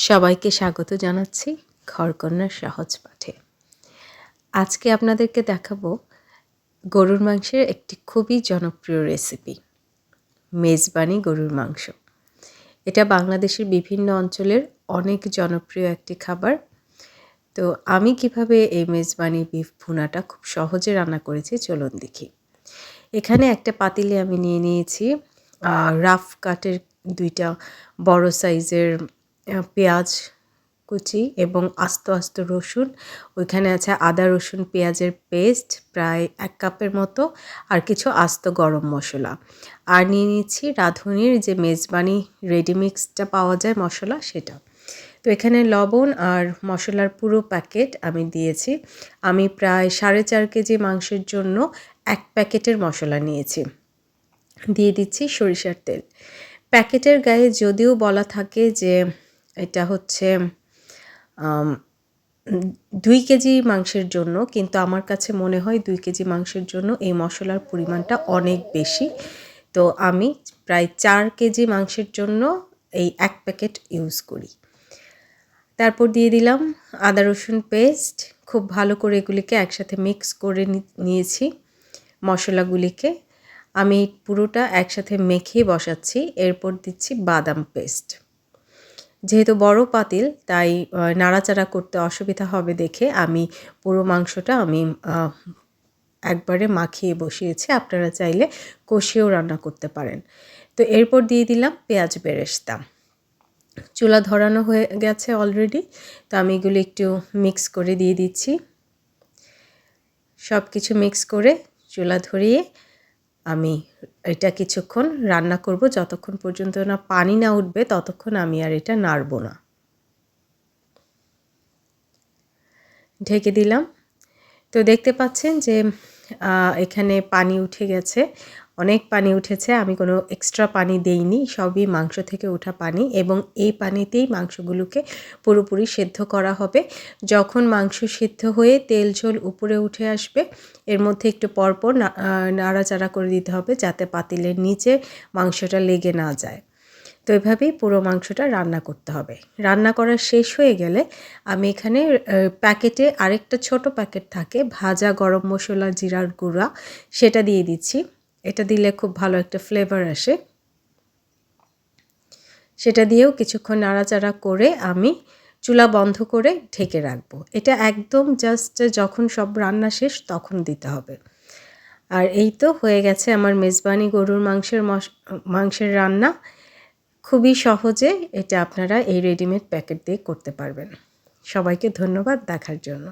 সবাইকে স্বাগত জানাচ্ছি ঘরকন্যার সহজ পাঠে। আজকে আপনাদেরকে দেখাবো গরুর মাংসের একটি খুবই জনপ্রিয় রেসিপি, মেজবানি গরুর মাংস। এটা বাংলাদেশের বিভিন্ন অঞ্চলের অনেক জনপ্রিয় একটি খাবার। তো আমি কিভাবে এই মেজবানি বিফ ভুনাটা খুব সহজে রান্না করেছি চলুন দেখি। এখানে একটা পাতিলে আমি নিয়ে নিয়েছি রাফ কাটের 2টা বড় সাইজের পেঁয়াজ কুচি এবং আস্ত রসুন। ওইখানে আছে আদা রসুন পেঁয়াজের পেস্ট প্রায় 1 কাপের মতো, আর কিছু আস্ত গরম মশলা। আর নিয়ে নিচ্ছি রাঁধুনির যে মেজবানি রেডিমিক্সটা পাওয়া যায় মশলা, সেটা। তো এখানে লবণ আর মশলার পুরো প্যাকেট আমি দিয়েছি। আমি প্রায় 4.5 কেজি মাংসের জন্য 1 প্যাকেটের মশলা নিয়েছি। দিয়ে দিচ্ছি সরিষার তেল। প্যাকেটের গায়ে যদিও বলা থাকে যে এটা হচ্ছে 2 কেজি মাংসের জন্য, কিন্তু আমার কাছে মনে হয় 2 কেজি মাংসের জন্য এই মশলার পরিমাণটা অনেক বেশি। তো আমি প্রায় 4 কেজি মাংসের জন্য এই 1 প্যাকেট ইউজ করি। তারপর দিয়ে দিলাম আদা রসুন পেস্ট। খুব ভালো করে এগুলিকে একসাথে মিক্স করে নিয়েছি মশলাগুলিকে। আমি পুরোটা একসাথে মেখে বসাচ্ছি। এরপর দিচ্ছি বাদাম পেস্ট। যেহেতু বড় পাতিল তাই নাড়াচাড়া করতে অসুবিধা হবে দেখে আমি পুরো মাংসটা একবারে মাখিয়ে বসিয়েছি। আপনারা চাইলে কষিয়েও রান্না করতে পারেন। তো এরপর দিয়ে দিলাম পেঁয়াজ বেরেস্তা। চুলা ধরানো হয়ে গেছে অলরেডি, তো আমি এগুলো একটু মিক্স করে দিয়ে দিচ্ছি। সব কিছু মিক্স করে চুলা ধরিয়ে আমি এটা কিছুক্ষণ রান্না করব। যতক্ষণ পর্যন্ত না পানি না উঠবে ততক্ষণ আমি আর এটা নাড়ব না। ঢেকে দিলাম। তো দেখতে পাচ্ছেন যে এখানে পানি উঠে গেছে, অনেক পানি উঠেছে। আমি কোনো এক্সট্রা পানি দেইনি, সবই মাংস থেকে ওঠা পানি, এবং এই পানিতেই মাংসগুলোকে পুরোপুরি সেদ্ধ করা হবে। যখন মাংস সিদ্ধ হয়ে তেল ঝোল উপরে উঠে আসবে, এর মধ্যে একটু পরপর নাড়াচাড়া করে দিতে হবে যাতে পাতিলের নিচে মাংসটা লেগে না যায়। তো এভাবেই পুরো মাংসটা রান্না করতে হবে। রান্না করা শেষ হয়ে গেলে আমি এখানে প্যাকেটে আরেকটা ছোট প্যাকেট থাকে ভাজা গরম মশলা জিরার গুঁড়া, সেটা দিয়ে দিচ্ছি। এটা দিলে খুব ভালো একটা ফ্লেভার আসে। সেটা দিয়েও কিছুক্ষণ নাড়াচাড়া করে আমি চুলা বন্ধ করে ঢেকে রাখবো। এটা একদম জাস্ট যখন সব রান্না শেষ তখন দিতে হবে। আর এই তো হয়ে গেছে আমার মেজবানি গরুর মাংসের রান্না। খুবই সহজে এটা আপনারা এই রেডিমেড প্যাকেট দিয়ে করতে পারবেন। সবাইকে ধন্যবাদ দেখার জন্য।